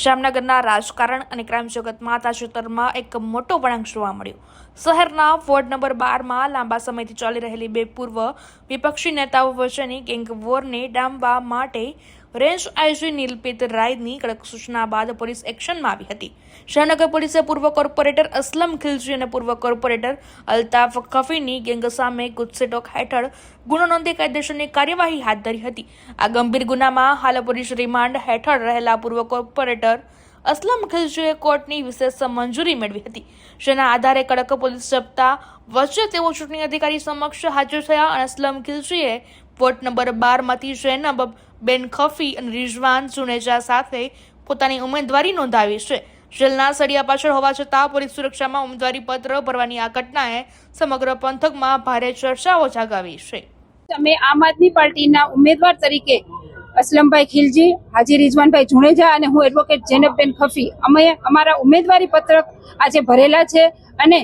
જામનગરના રાજકારણ અને ક્રાઇમ જગતમાં તાજેતરમાં એક મોટો વળાંક જોવા મળ્યો. શહેરના વોર્ડ નંબર 12માં લાંબા સમયથી ચાલી રહેલી બે પૂર્વ વિપક્ષી નેતાઓ વચ્ચેની ગેંગ વોરને ડામવા માટે રેન્જ આઈજી નીલપીત રાયની કડક સૂચના બાદ પોલીસ એક્શનમાં આવી હતી. જામનગર પોલીસે પૂર્વ કોર્પોરેટર અસલમ ખિલજી અને પૂર્વ કોર્પોરેટર અલ્તાફ ખફીની ગેંગ સામે ગુજસેટોક હેઠળ ગુનો નોંધી કાયદેસરની કાર્યવાહી હાથ ધરી હતી. આ ગંભીર ગુનામાં હાલ પોલીસ રિમાન્ડ હેઠળ રહેલા પૂર્વ કોર્પોરેટર અસલમ ખિલજીએ કોર્ટની વિશેષ મંજૂરી મેળવી હતી, જેના આધારે કડક પોલીસ જપ્તા વચ્ચે તેઓ ચૂંટણી અધિકારી સમક્ષ હાજર થયા અને અસલમ ખિલજીએ વોર્ડ નંબર 12માંથી જૈનબ બેન ખફી અને રિઝવાન જુનેજા સાથે પોતાની ઉમેદવારી નોંધાવી છે. જેલના સળિયા પાછળ હોવા છતાં પોલીસ સુરક્ષામાં ઉમેદવારી પત્ર ભરવાની આ ઘટનાએ સમગ્ર પંથકમાં ભારે ચર્ચાઓ જાગાવી છે. અમે આમ આદમી પાર્ટીના ઉમેદવાર તરીકે અસલમભાઈ ખિલજી, હાજી રિઝવાનભાઈ જુનેજા અને હું એડવોકેટ જૈનબબેન ખફી અમે અમારા ઉમેદવારી પત્રક આજે ભરેલા છે અને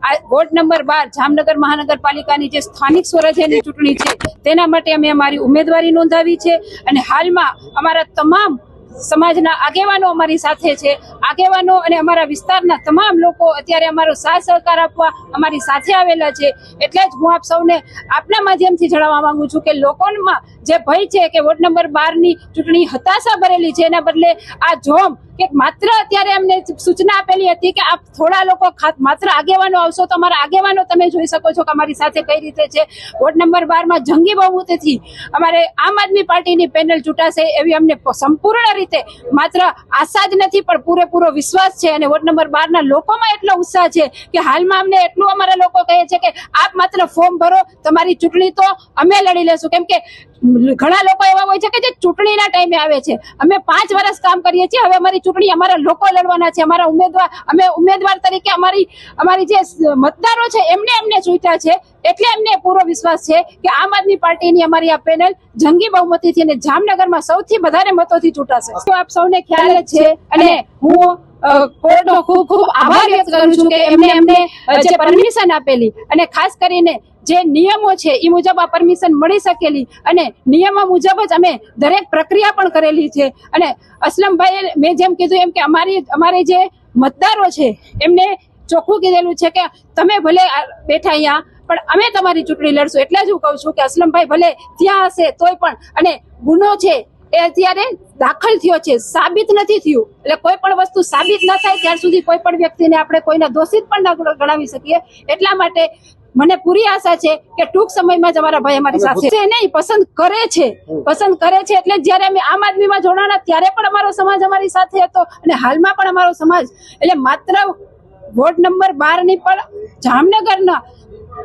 આ વોર્ડ નંબર 12 જામનગર મહાનગરપાલિકાની જે સ્થાનિક સ્વરાજ્યની ચૂંટણી છે તેના માટે અમે અમારી ઉમેદવારી નોંધાવી છે અને હાલમાં અમારા તમામ સમાજના આગેવાનો અમારી સાથે છે. આગેવાનો અને અમારા વિસ્તારના તમામ લોકો અત્યારે અમારો સાથ સહકાર આપવા અમારી સાથે આવેલા છે. એટલે જ હું આપ સૌને આપના માધ્યમથી જણાવવા માંગુ છું કે લોકોમાં જે ભય છે કે વોર્ડ નંબર 12ની ચૂંટણી હતાશા ભરેલી છે, એના બદલે આ જોમ કે માત્ર અત્યારે અમને સૂચના આપેલી હતી કે આપ થોડા લોકો માત્ર આગેવાનો આવશો તો અમારા આગેવાનો તમે જોઈ શકો છો કે અમારી સાથે કઈ રીતે છે. વોર્ડ નંબર 12માં જંગી બહુમતીથી અમારે આમ આદમી પાર્ટીની પેનલ ચૂંટાશે એવી અમને સંપૂર્ણ રીતે માત્ર આશા જ નથી પણ પૂરેપૂરો વિશ્વાસ છે. અને વોર્ડ નંબર 12ના લોકોમાં એટલો ઉત્સાહ છે કે હાલમાં અમને એટલું અમારા લોકો કહે છે કે આપ માત્ર ફોર્મ ભરો, તમારી ચૂંટણી તો અમે લડી લેશું. કેમ કે ઘણા લોકો એવા હોય છે કે જે ચૂંટણીના ટાઈમે આવે છે. અમે 5 વર્ષ કામ કરીએ છીએ, હવે અમારી ચૂંટણી અમારા લોકો લડવાના છે. અમારા અમે ઉમેદવાર તરીકે અમારી જે મતદારો છે અમને ચૂંટ્યા છે, એટલે અમને પૂરો વિશ્વાસ છે કે આમ આદમી પાર્ટીની અમારી આ પેનલ જંગી બહુમતીથી અને જામનગરમાં સૌથી વધારે મતોથી ચૂંટાશે. તો આપ સૌને ખ્યાલ જ છે અને હું કોર્ટનો ખૂબ ખૂબ આભાર વ્યક્ત કરું છું કે એમને જે પરમિશન આપેલી અને ખાસ કરીને જે નિયમો છે એ મુજબ આ પરમિશન મળી શકેલી અને નિયમો મુજબ જ અમે દરેક પ્રક્રિયા પણ કરેલી છે. અને અસલમભાઈએ મેં જેમ કીધું એમ કે અમારે જે મતદારો છે એમને ચોખ્ખું કીધેલું છે કે તમે ભલે બેઠા અહીંયા પણ અમે તમારી ચૂંટણી લડશું. એટલે જ હું કહું છું કે અસલમભાઈ ભલે ત્યાં હશે તોય પણ અને ગુનો છે એ અત્યારે દાખલ થયો છે, સાબિત નથી થયું. એટલે કોઈ પણ વસ્તુ સાબિત ન થાય ત્યાર સુધી કોઈ પણ વ્યક્તિને આપણે કોઈના દોષિત પણ ન ગણાવી શકીએ. એટલા માટે મને પૂરી આશા છે કે ટૂંક સમયમાં જ અમારા ભાઈ અમારી સાથે નહીં પસંદ કરે છે. એટલે જયારે અમે આમ આદમીમાં જોડાણા ત્યારે પણ અમારો સમાજ અમારી સાથે હતો અને હાલમાં પણ અમારો સમાજ, એટલે માત્ર વોર્ડ નંબર 12ની પણ જામનગરના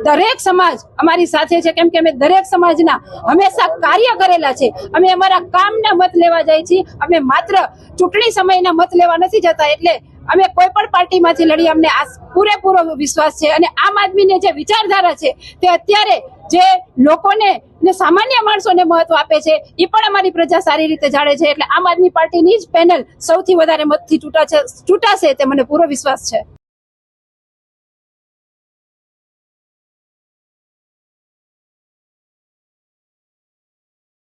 દરેક સમાજ અમારી સાથે છે. કેમ કે અમે દરેક સમાજના હંમેશા કાર્ય કરેલા છે. અમે અમારા કામના મત લેવા જાય છીએ, અમે માત્ર ચૂંટણી સમયના મત લેવા નથી જતા. એટલે અમે કોઈ પણ પાર્ટીમાંથી લડી અમને આ પૂરેપૂરો વિશ્વાસ છે. અને આમ આદમીને જે વિચારધારા છે તે અત્યારે જે લોકોને ને સામાન્ય માણસોને મહત્વ આપે છે એ પણ અમારી પ્રજા સારી રીતે જાણે છે. એટલે આમ આદમી પાર્ટીની જ પેનલ સૌથી વધારે મતથી ચૂંટાશે તે મને પૂરો વિશ્વાસ છે.